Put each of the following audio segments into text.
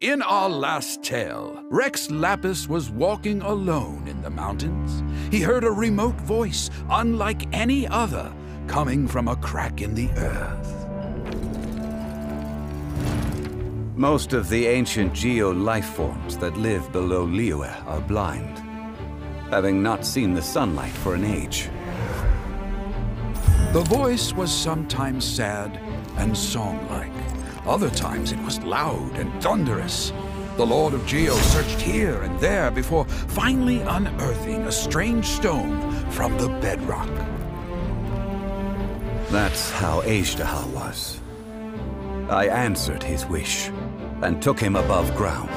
In our last tale, Rex Lapis was walking alone in the mountains. He heard a remote voice, unlike any other, coming from a crack in the earth. Most of the ancient geo-life forms that live below Liyue are blind, having not seen the sunlight for an age. The voice was sometimes sad and song-like. Other times it was loud and thunderous. The Lord of Geo searched here and there before finally unearthing a strange stone from the bedrock. That's how Azhdaha was. I answered his wish and took him above ground.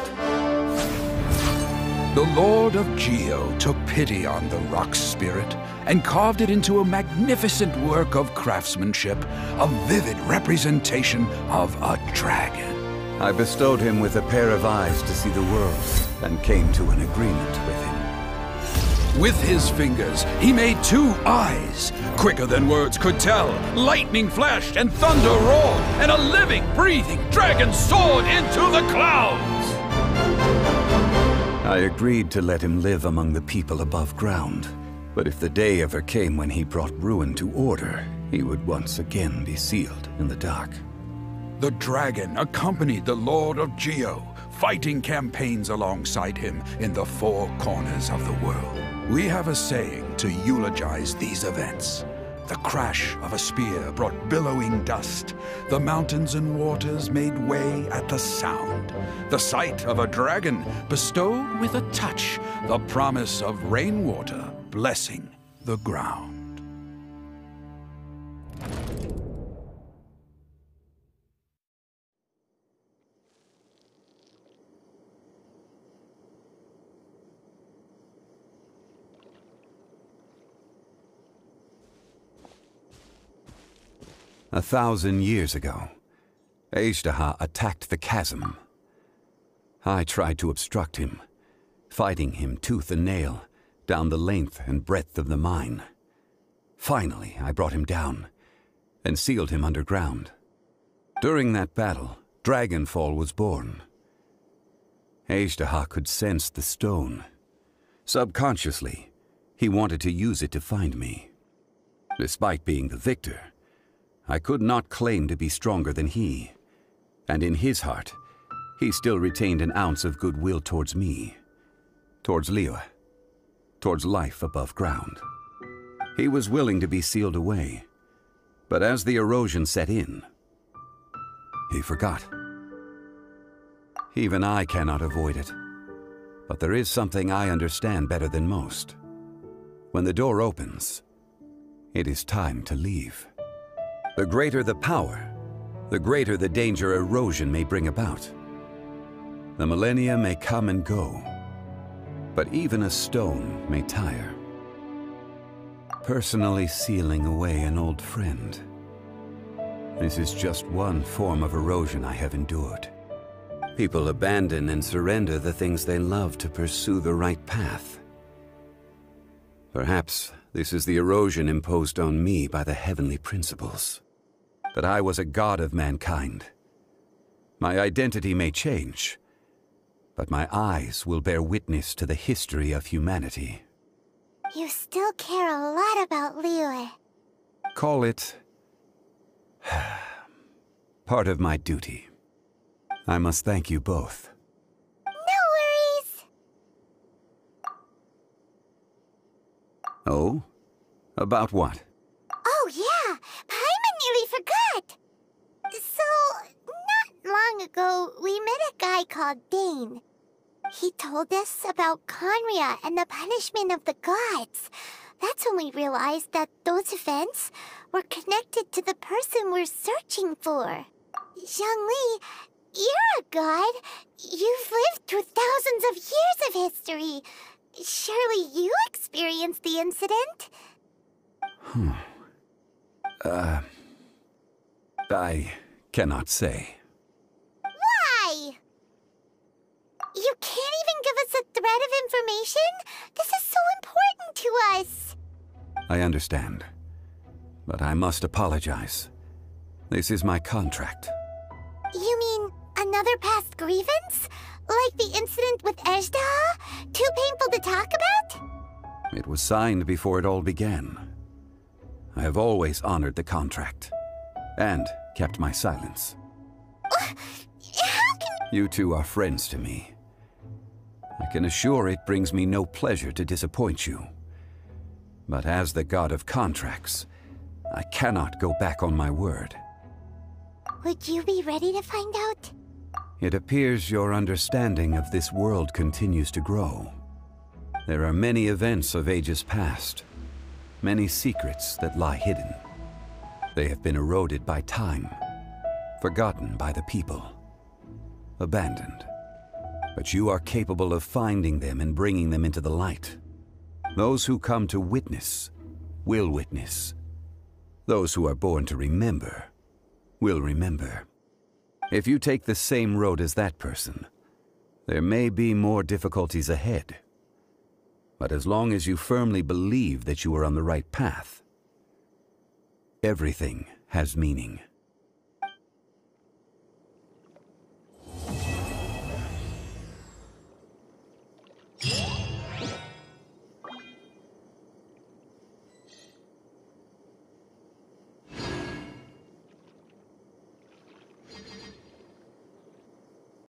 The Lord of Geo took pity on the rock spirit and carved it into a magnificent work of craftsmanship, a vivid representation of a dragon. I bestowed him with a pair of eyes to see the world and came to an agreement with him. With his fingers, he made 2 eyes. Quicker than words could tell, lightning flashed and thunder roared, and a living, breathing dragon soared into the clouds. I agreed to let him live among the people above ground. But if the day ever came when he brought ruin to order, he would once again be sealed in the dark. The dragon accompanied the Lord of Geo, fighting campaigns alongside him in the 4 corners of the world. We have a saying to eulogize these events. The crash of a spear brought billowing dust. The mountains and waters made way at the sound. The sight of a dragon bestowed with a touch the promise of rainwater blessing the ground. A 1,000 years ago, Azhdaha attacked the chasm. I tried to obstruct him, fighting him tooth and nail down the length and breadth of the mine. Finally, I brought him down and sealed him underground. During that battle, Dragonfall was born. Azhdaha could sense the stone. Subconsciously, he wanted to use it to find me. Despite being the victor, I could not claim to be stronger than he, and in his heart, he still retained an ounce of goodwill towards me, towards Liyue, towards life above ground. He was willing to be sealed away, but as the erosion set in, he forgot. Even I cannot avoid it, but there is something I understand better than most. When the door opens, it is time to leave. The greater the power, the greater the danger erosion may bring about. The millennia may come and go, but even a stone may tire. Personally sealing away an old friend. This is just one form of erosion I have endured. People abandon and surrender the things they love to pursue the right path. Perhaps this is the erosion imposed on me by the heavenly principles. That I was a god of mankind. My identity may change, but my eyes will bear witness to the history of humanity. You still care a lot about Liyue. Call it part of my duty. I must thank you both. No worries! Oh? About what? Oh yeah, Paimon nearly forgot! So, not long ago, we met a guy called Dane. He told us about Conria and the punishment of the gods. That's when we realized that those events were connected to the person we're searching for. Zhongli, you're a god. You've lived through thousands of years of history. Surely you experienced the incident? I cannot say. Why? You can't even give us a thread of information? This is so important to us. I understand, but I must apologize. This is my contract. You mean another Another past grievance? Like the incident with Azhdaha? Too painful to talk about? It was signed before it all began. I have always honored the contract, and kept my silence. How can... You two are friends to me. I can assure it brings me no pleasure to disappoint you. But as the god of contracts, I cannot go back on my word. Would you be ready to find out? It appears your understanding of this world continues to grow. There are many events of ages past, many secrets that lie hidden. They have been eroded by time, forgotten by the people, abandoned. But you are capable of finding them and bringing them into the light. Those who come to witness will witness. Those who are born to remember will remember. If you take the same road as that person, there may be more difficulties ahead. But as long as you firmly believe that you are on the right path, everything has meaning.